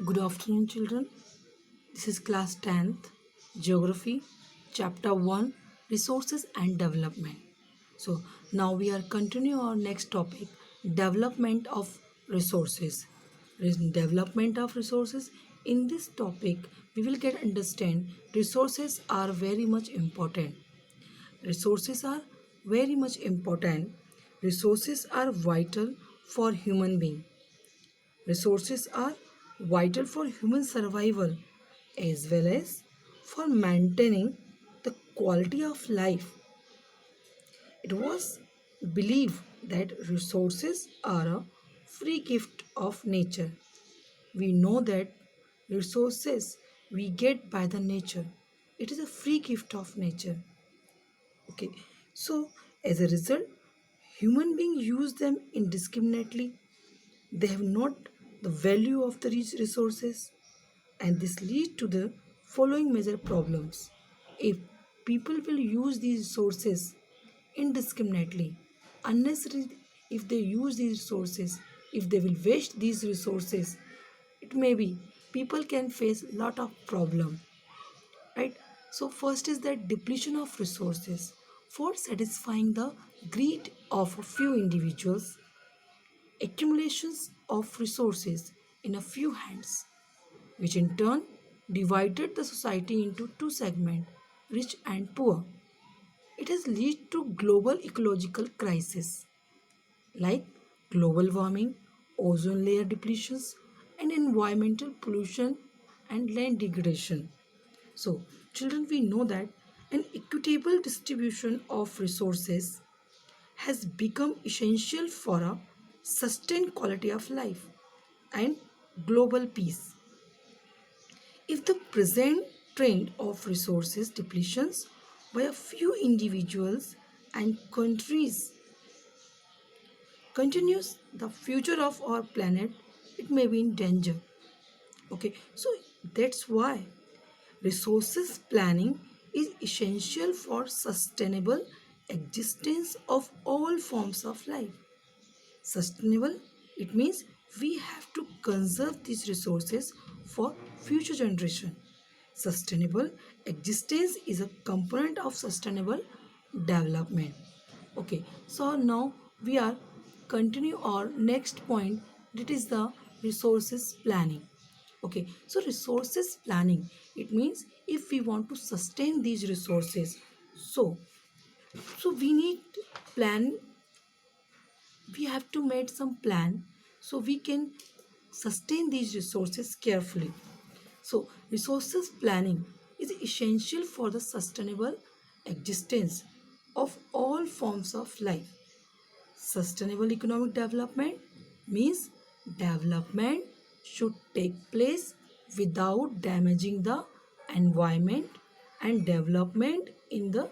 Good afternoon, children. This is class 10th, Geography, Chapter 1, Resources and Development. So, now we are continuing our next topic, Development of Resources. Development of resources. In this topic, we will get understand resources are very much important. Resources are very much important. Resources are vital for human being. Resources are vital for human survival as well as for maintaining the quality of life. It was believed that resources are a free gift of nature. We know that resources we get by the nature. It is a free gift of nature. Okay. So as a result, human beings use them indiscriminately. They have not the value of the rich resources, and this leads to the following major problems. If people will use these resources indiscriminately, unnecessarily, if they use these resources, if they will waste these resources, it may be people can face lot of problem, right? So first is that depletion of resources. For satisfying the greed of a few individuals, accumulations of resources in a few hands, which in turn divided the society into two segments, rich and poor. It has led to global ecological crisis like global warming, ozone layer depletions, and environmental pollution and land degradation. So, children, we know that an equitable distribution of resources has become essential for a sustained quality of life and global peace. If the present trend of resources depletions by a few individuals and countries continues, the future of our planet it may be in danger. Okay, so that's why resources planning is essential for sustainable existence of all forms of life. Sustainable, it means we have to conserve these resources for future generation. Sustainable existence is a component of sustainable development. Okay, so now we are continue our next point, that is the resources planning. Okay, so resources planning, it means if we want to sustain these resources, so we need plan, we have to make some plan so we can sustain these resources carefully. So resources planning is essential for the sustainable existence of all forms of life. Sustainable economic development means development should take place without damaging the environment, and development in the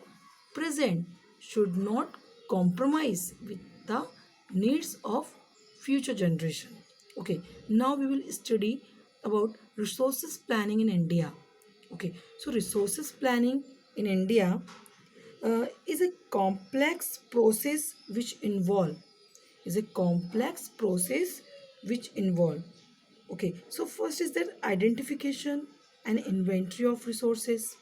present should not compromise with the needs of future generation. Okay, now we will study about resources planning in India. Okay, so resources planning in India is a complex process which involve is a complex process which involve. Okay, so first is that identification and inventory of resources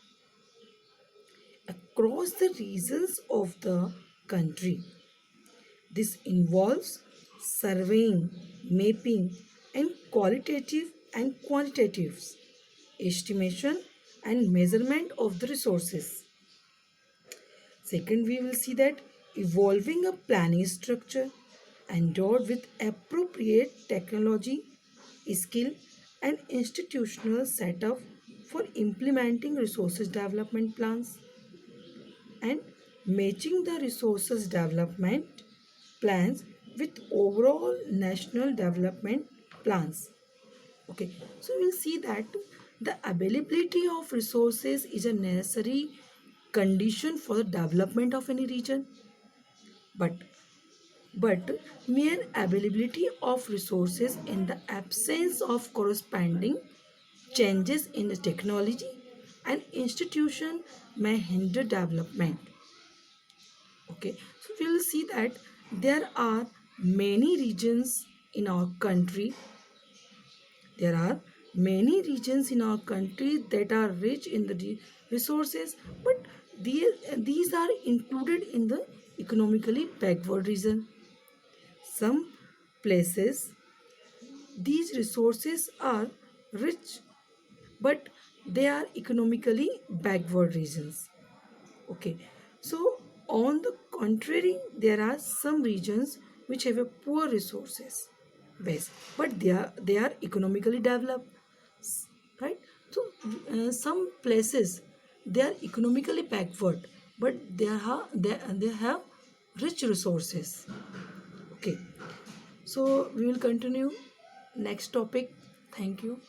across the regions of the country. This involves surveying, mapping, and qualitative and quantitative estimation and measurement of the resources. Second, we will see that evolving a planning structure endowed with appropriate technology, skill, and institutional setup for implementing resources development plans and matching the resources development plans with overall national development plans. Okay, so we'll see that the availability of resources is a necessary condition for the development of any region, but mere availability of resources in the absence of corresponding changes in the technology and institution may hinder development. Okay, so we will see that there are many regions in our country. There are many regions in our country that are rich in the resources, but these are included in the economically backward region. Some places these resources are rich, but they are economically backward regions. Okay, so on the contrary, there are some regions which have a poor resources base, but they are economically developed, right? So some places they are economically backward, but they have rich resources. Okay, so we will continue next topic. Thank you.